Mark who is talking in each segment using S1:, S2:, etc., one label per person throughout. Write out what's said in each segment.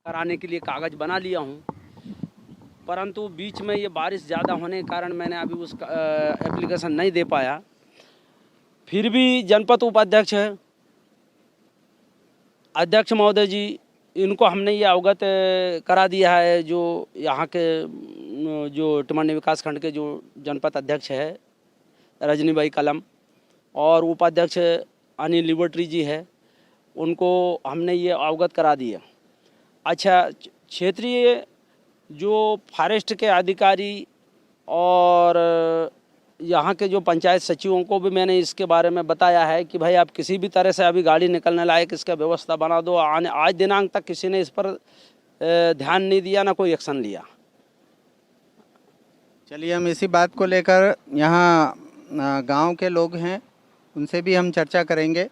S1: कराने के लिए कागज़ बना लिया हूँ, परंतु बीच में ये बारिश ज़्यादा होने के कारण मैंने अभी उस एप्लीकेशन नहीं दे पाया। फिर भी जनपद उपाध्यक्ष है, अध्यक्ष महोदय जी, इनको हमने ये अवगत करा दिया है। जो यहाँ के जो टिमरनी विकास खंड के जो जनपद अध्यक्ष है रजनी भाई कलम, और उपाध्यक्ष अनिल लिबर्टी जी है, उनको हमने ये अवगत करा दिया। अच्छा, क्षेत्रीय जो फॉरेस्ट के अधिकारी और यहाँ के जो पंचायत सचिवों को भी मैंने इसके बारे में बताया है कि भाई आप किसी भी तरह से अभी गाड़ी निकलने लायक इसका व्यवस्था बना दो। आज दिनांक तक किसी ने इस पर ध्यान नहीं दिया, ना कोई एक्शन लिया।
S2: चलिए, हम इसी बात को लेकर यहाँ गांव के लोग हैं, उनसे भी हम चर्चा करेंगे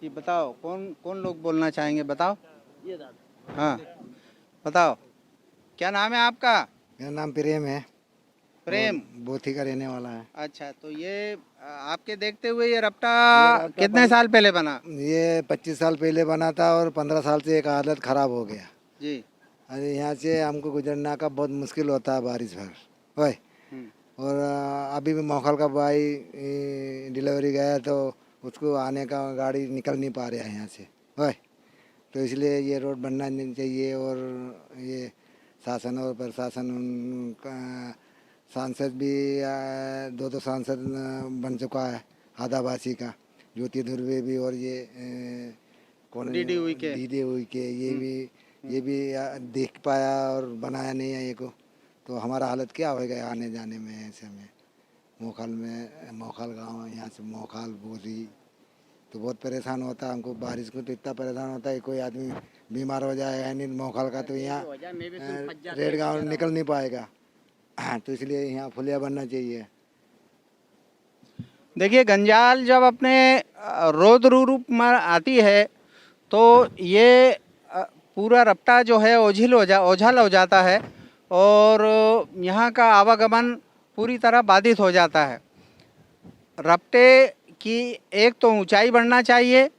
S2: कि बताओ कौन कौन लोग बोलना चाहेंगे। बताओ।
S1: ये दादा।
S2: हाँ, बताओ, क्या नाम है आपका?
S3: मेरा नाम प्रेम है।
S2: प्रेम
S3: बोथी का रहने वाला है।
S2: अच्छा, तो ये आपके देखते हुए ये रपटा कितने साल पहले बना?
S3: ये 25 साल पहले बना था और 15 साल से एक हालत ख़राब हो गया
S2: जी।
S3: अरे यहाँ से हमको गुजरना का बहुत मुश्किल होता है बारिश भर भाई। और अभी भी मोखल का भाई डिलीवरी गया तो उसको आने का गाड़ी निकल नहीं पा रहा है यहाँ से भाई। तो इसलिए ये रोड बनना नहीं चाहिए। और ये शासन और प्रशासन, उनका सांसद भी दो सांसद बन चुका है आदाबासी का, ज्योति धुर्वे भी, और ये कौन
S2: डीडी हुई के
S3: ये भी देख पाया और बनाया नहीं है ये को। तो हमारा हालत क्या होएगा आने जाने में ऐसे में। मोखाल गांव है, यहाँ से मोखाल बोरी, तो बहुत परेशान होता है हमको। बारिश को तो इतना परेशान होता है, कोई आदमी बीमार हो जाए यानी मोखाल का, तो यहाँ रेड गाँव निकल नहीं पाएगा। तो इसलिए यहाँ फुलिया बनना चाहिए।
S2: देखिए, गंजाल जब अपने रौद्र रूप में आती है तो ये पूरा रपटा जो है ओझल हो जाता है और यहाँ का आवागमन पूरी तरह बाधित हो जाता है। रपटे की एक तो ऊंचाई बढ़ना चाहिए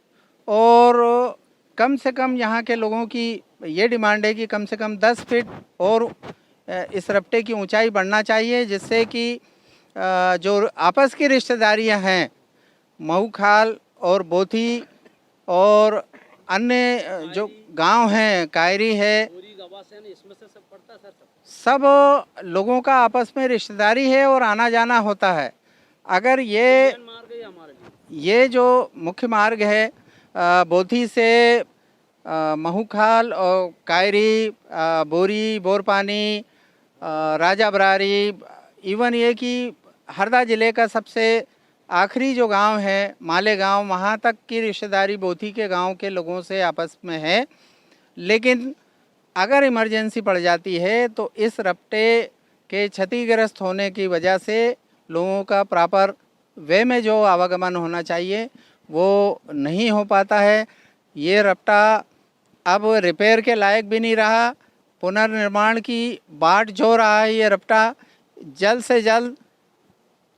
S2: और कम से कम यहाँ के लोगों की ये डिमांड है कि कम से कम 10 फीट और इस रपटे की ऊंचाई बढ़ना चाहिए, जिससे कि जो आपस की रिश्तेदारियां हैं, महू खाल और बोथी और अन्य जो गांव हैं, कायरी है, सब लोगों का आपस में रिश्तेदारी है और आना जाना होता है। अगर ये जो मुख्य मार्ग है बोथी से महू खाल और कायरी, बोरी, बोरपानी, राजा बरारी, इवन ये कि हरदा ज़िले का सबसे आखिरी जो गांव है मालेगांव, वहाँ तक की रिश्तेदारी बोथी के गांव के लोगों से आपस में है। लेकिन अगर इमरजेंसी पड़ जाती है तो इस रपटे के क्षतिग्रस्त होने की वजह से लोगों का प्रॉपर वे में जो आवागमन होना चाहिए वो नहीं हो पाता है। ये रपटा अब रिपेयर के लायक भी नहीं रहा, पुनर्निर्माण की बाट जो रहा है। ये रपटा जल्द से जल्द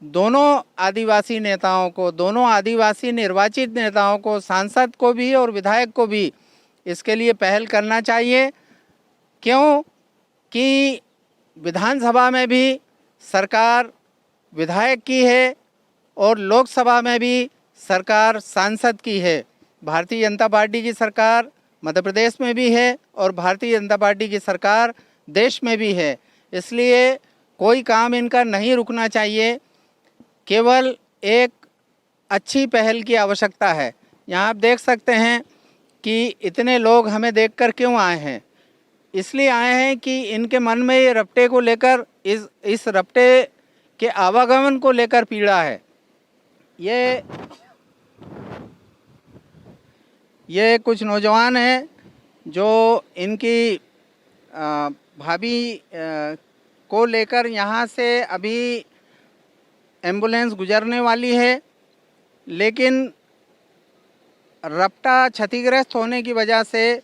S2: दोनों आदिवासी नेताओं को, दोनों आदिवासी निर्वाचित नेताओं को, सांसद को भी और विधायक को भी इसके लिए पहल करना चाहिए। क्यों कि विधानसभा में भी सरकार विधायक की है और लोकसभा में भी सरकार सांसद की है। भारतीय जनता पार्टी की सरकार मध्य प्रदेश में भी है और भारतीय जनता पार्टी की सरकार देश में भी है। इसलिए कोई काम इनका नहीं रुकना चाहिए, केवल एक अच्छी पहल की आवश्यकता है। यहाँ आप देख सकते हैं कि इतने लोग हमें देखकर क्यों आए हैं। इसलिए आए हैं कि इनके मन में ये रपटे को लेकर, इस रपटे के आवागमन को लेकर पीड़ा है। ये कुछ नौजवान हैं जो इनकी भाभी को लेकर यहाँ से अभी एम्बुलेंस गुजरने वाली है, लेकिन रपटा क्षतिग्रस्त होने की वजह से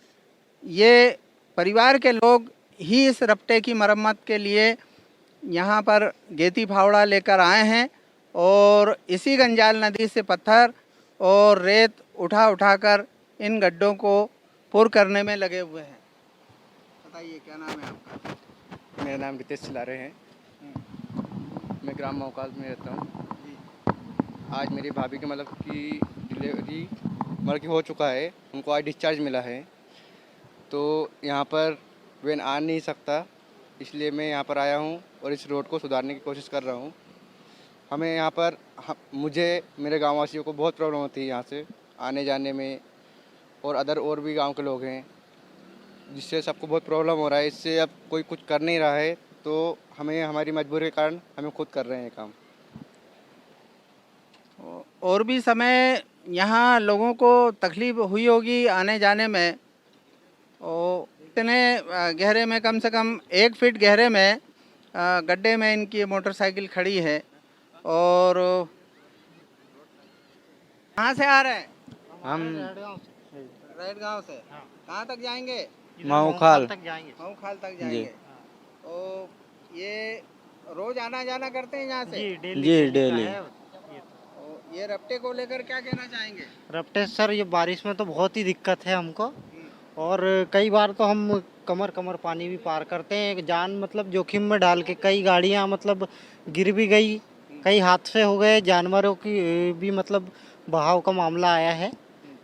S2: ये परिवार के लोग ही इस रपटे की मरम्मत के लिए यहाँ पर गेती फावड़ा लेकर आए हैं और इसी गंजाल नदी से पत्थर और रेत उठाकर इन गड्ढों को पुर करने में लगे हुए हैं। बताइए क्या नाम है आपका?
S4: मेरा नाम रितेश चिल्लारे हैं। मैं ग्राम मोहकाल में रहता हूँ। आज मेरी भाभी के मतलब कि डिलीवरी मतलब कि हो चुका है, उनको आज डिस्चार्ज मिला है। तो यहाँ पर वैन आ नहीं सकता, इसलिए मैं यहाँ पर आया हूँ और इस रोड को सुधारने की कोशिश कर रहा हूँ। हमें यहाँ पर मुझे मेरे गाँव वासियों को बहुत प्रॉब्लम होती है यहाँ से आने जाने में, और और भी गांव के लोग हैं, जिससे सबको बहुत प्रॉब्लम हो रहा है। इससे अब कोई कुछ कर नहीं रहा है, तो हमें हमारी मजबूरी के कारण हमें खुद कर रहे हैं काम।
S2: और भी समय यहाँ लोगों को तकलीफ हुई होगी आने जाने में। और इतने गहरे में, कम से कम 1 फीट गहरे में गड्ढे में इनकी मोटरसाइकिल खड़ी है। और कहाँ से आ रहे हैं?
S5: हम
S2: रेड गांव से। कहाँ तक जाएंगे?
S5: माऊखाल
S2: माऊखाल तक जाएंगे। तो ये रोज आना जाना करते हैं यहाँ से?
S5: जी डेली।
S2: तो ये रपटे को लेकर क्या कहना चाहेंगे?
S5: रपटे सर, ये बारिश में तो बहुत ही दिक्कत है हमको, और कई बार तो हम कमर पानी भी पार करते हैं, जान मतलब जोखिम में डाल के। कई गाड़ियाँ मतलब गिर भी गई, कई हादसे हो गए, जानवरों की भी मतलब बहाव का मामला आया है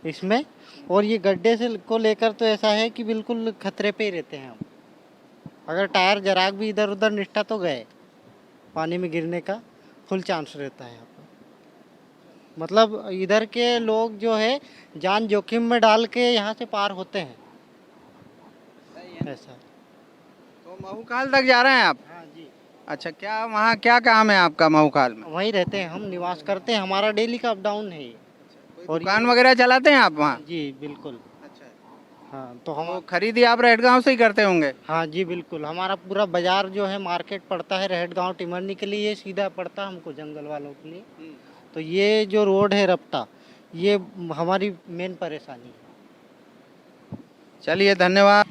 S5: इसमें। और ये गड्ढे से को लेकर तो ऐसा है कि बिल्कुल खतरे पे ही रहते हैं हम। अगर टायर जराग भी इधर उधर निष्ठा तो गए, पानी में गिरने का फुल चांस रहता है यहाँ पर। मतलब इधर के लोग जो है जान जोखिम में डाल के यहाँ से पार होते हैं, ऐसा।
S2: तो महूकाल तक जा रहे हैं आप?
S5: हाँ जी।
S2: अच्छा, क्या वहाँ क्या काम है आपका महूकाल में?
S5: वहीं रहते हैं हम, निवास करते हैं, हमारा डेली का अप डाउन है ये।
S2: और दुकान वगैरह चलाते हैं आप वहाँ?
S5: जी बिल्कुल।
S2: अच्छा।
S5: हाँ तो
S2: तो
S5: हम,
S2: खरीदी आप रेड गांव से ही करते होंगे?
S5: हाँ जी बिल्कुल। हमारा पूरा बाजार जो है मार्केट पड़ता है रहट गाँव टिमरनी के लिए, सीधा पड़ता है हमको जंगल वालों के लिए। तो ये जो रोड है रपटा, ये हमारी मेन परेशानी है।
S2: चलिए, धन्यवाद।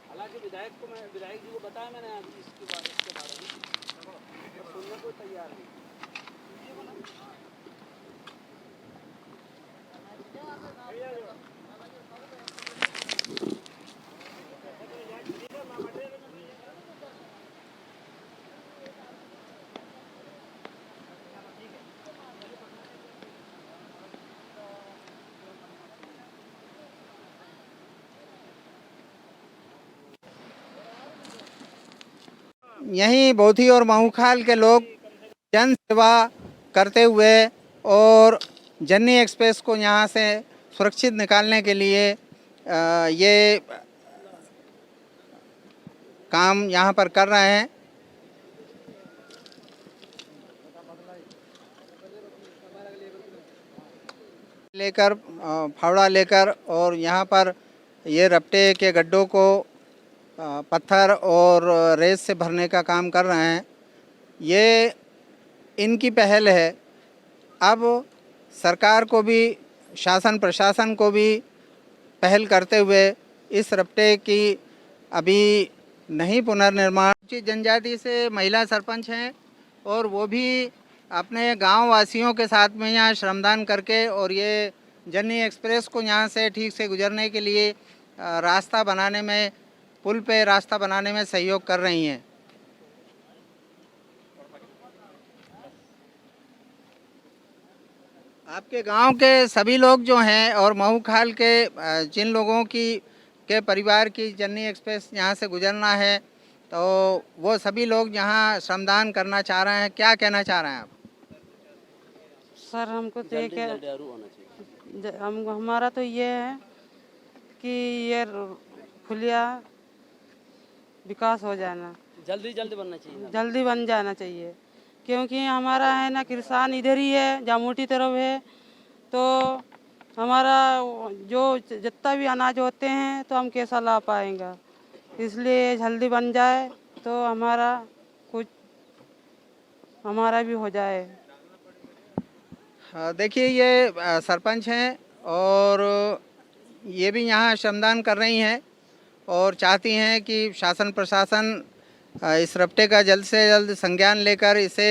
S1: हालांकि विधायक जी को बताया मैंने इसके बारे में, सुनने को तैयार नहीं।
S2: यहीं बोथी और महूखाल के लोग जन सेवा करते हुए और जननी एक्सप्रेस को यहाँ से सुरक्षित निकालने के लिए ये काम यहाँ पर कर रहे हैं। लेकर फावड़ा लेकर और यहाँ पर ये रपटे के गड्ढों को पत्थर और रेत से भरने का काम कर रहे हैं। ये इनकी पहल है। अब सरकार को भी, शासन प्रशासन को भी पहल करते हुए इस रपटे की अभी नहीं पुनर्निर्माण। जनजाति से महिला सरपंच हैं और वो भी अपने गांव वासियों के साथ में यहाँ श्रमदान करके और ये जननी एक्सप्रेस को यहाँ से ठीक से गुजरने के लिए रास्ता बनाने में, पुल पे रास्ता बनाने में सहयोग कर रही हैं। आपके गांव के सभी लोग जो हैं और महूखाल के जिन लोगों के परिवार की जननी एक्सप्रेस यहाँ से गुजरना है, तो वो सभी लोग यहाँ श्रमदान करना चाह रहे हैं। क्या कहना चाह रहे हैं आप?
S6: सर हमको तो ये हमारा तो ये है कि ये फुलिया विकास हो जाना,
S1: जल्दी बनना चाहिए,
S6: जल्दी बन जाना चाहिए, क्योंकि हमारा है ना किसान इधर ही है, जामोटी तरफ है, तो हमारा जो जितना भी अनाज होते हैं तो हम कैसा ला पाएंगे, इसलिए जल्दी बन जाए तो हमारा कुछ हमारा भी हो जाए।
S2: देखिए ये सरपंच हैं और ये भी यहाँ श्रमदान कर रही हैं और चाहती हैं कि शासन प्रशासन इस रपटे का जल्द से जल्द संज्ञान लेकर इसे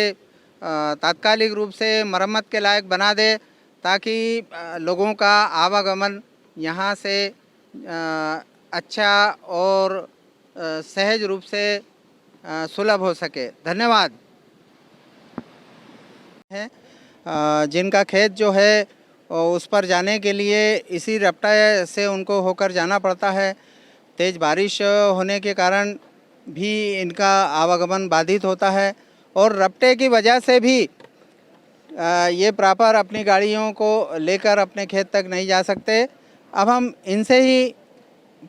S2: तात्कालिक रूप से मरम्मत के लायक बना दे, ताकि लोगों का आवागमन यहाँ से अच्छा और सहज रूप से सुलभ हो सके। धन्यवाद। है जिनका खेत जो है उस पर जाने के लिए इसी रपटा से उनको होकर जाना पड़ता है। तेज़ बारिश होने के कारण भी इनका आवागमन बाधित होता है और रपटे की वजह से भी ये प्रॉपर अपनी गाड़ियों को लेकर अपने खेत तक नहीं जा सकते। अब हम इनसे ही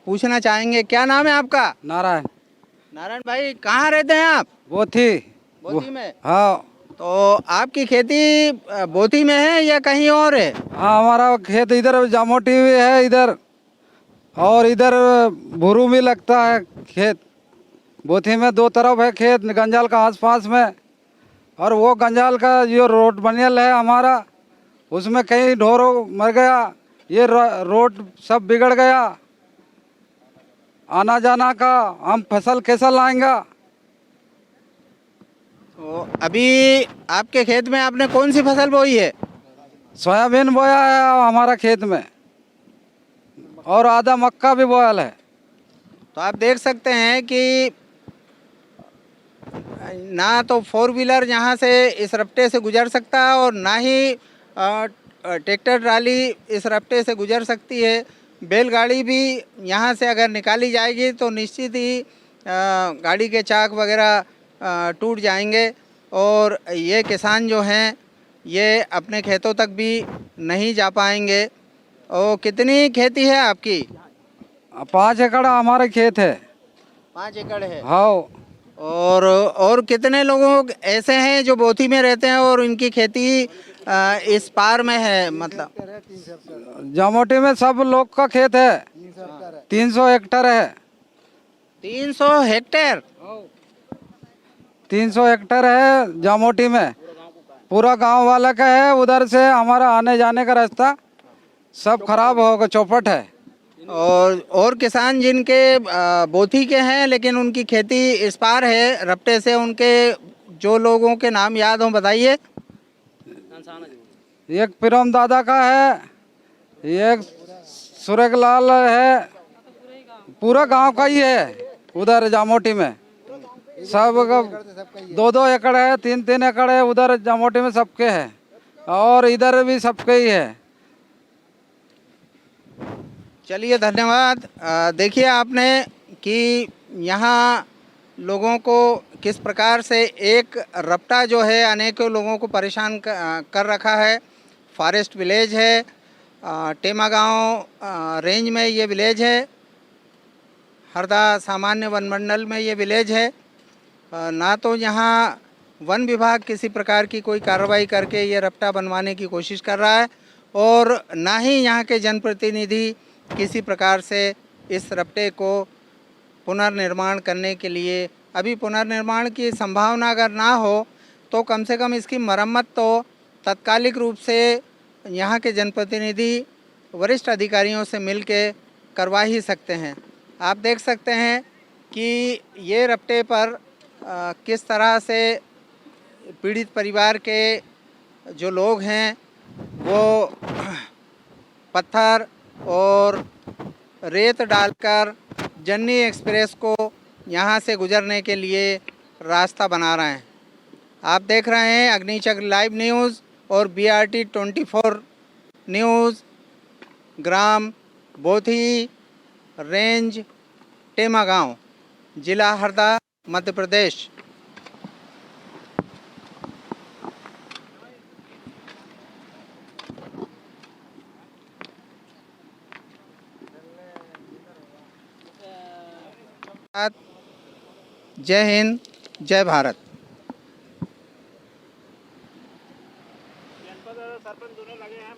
S2: पूछना चाहेंगे, क्या नाम है आपका?
S7: नारायण।
S2: नारायण भाई, कहाँ रहते हैं आप?
S7: बोथी
S2: में।
S7: हाँ।
S2: तो आपकी खेती बोथी में है या कहीं और है?
S7: हाँ, हमारा खेत इधर जामोटी भी है इधर, और इधर भुरू भी लगता है खेत। बोथी में दो तरफ है खेत, गंजाल का आसपास में, और वो गंजाल का जो रोड बनियल है हमारा, उसमें कई ढोरों मर गया, ये रोड सब बिगड़ गया, आना जाना का हम फसल कैसा लाएंगे?
S2: तो अभी आपके खेत में आपने कौन सी फसल बोई है?
S7: सोयाबीन बोया है हमारा खेत में, और आधा मक्का भी बोयल है।
S2: तो आप देख सकते हैं कि ना तो फोर व्हीलर यहाँ से इस रपटे से गुजर सकता है और ना ही ट्रैक्टर ट्राली इस रपटे से गुजर सकती है। बैलगाड़ी भी यहाँ से अगर निकाली जाएगी तो निश्चित ही गाड़ी के चाक वगैरह टूट जाएंगे और ये किसान जो हैं ये अपने खेतों तक भी नहीं जा पाएंगे। और कितनी खेती है आपकी?
S7: 5 एकड़ हमारे खेत है।
S2: 5 एकड़ है।
S7: हाँ।
S2: और कितने लोगों ऐसे हैं जो बोथी में रहते हैं और उनकी खेती इस पार में है? मतलब
S7: जामोटी में सब लोग का खेत है, 300 हेक्टेयर है।
S2: 300 हेक्टेयर?
S7: 300 हेक्टेयर है जामोटी में, पूरा गांव वाला का है। उधर से हमारा आने जाने का रास्ता सब खराब होगा, चौपट है।
S2: और किसान जिनके बोथी के हैं लेकिन उनकी खेती इस पार है रपटे से, उनके जो लोगों के नाम याद हो बताइए।
S7: एक पिरोम दादा का है, एक सुरेगलाल है, पूरा गांव का ही है उधर जामोटी में। सब 2-2 एकड़ है, 3-3 एकड़ है उधर जामोटी में सबके है, और इधर भी सबके ही है।
S2: चलिए धन्यवाद। देखिए आपने कि यहाँ लोगों को किस प्रकार से एक रपटा जो है अनेकों लोगों को परेशान कर रखा है। फॉरेस्ट विलेज है, टेमा गांव रेंज में ये विलेज है, हरदा सामान्य वन मंडल में ये विलेज है। ना तो यहाँ वन विभाग किसी प्रकार की कोई कार्रवाई करके ये रपटा बनवाने की कोशिश कर रहा है और ना ही यहाँ के जनप्रतिनिधि किसी प्रकार से इस रपटे को पुनर्निर्माण करने के लिए, अभी पुनर्निर्माण की संभावना अगर ना हो तो कम से कम इसकी मरम्मत तो तात्कालिक रूप से यहाँ के जनप्रतिनिधि वरिष्ठ अधिकारियों से मिल के करवा ही सकते हैं। आप देख सकते हैं कि ये रपटे पर किस तरह से पीड़ित परिवार के जो लोग हैं वो पत्थर और रेत डालकर जन्नी एक्सप्रेस को यहाँ से गुजरने के लिए रास्ता बना रहे हैं। आप देख रहे हैं अग्निचक्र लाइव न्यूज़ और BRT 24 न्यूज़, ग्राम बोथी, रेंज टेमा गाँव, जिला हरदा, मध्य प्रदेश। जय हिंद, जय भारत।
S1: सरपंच दोनों लगे हैं।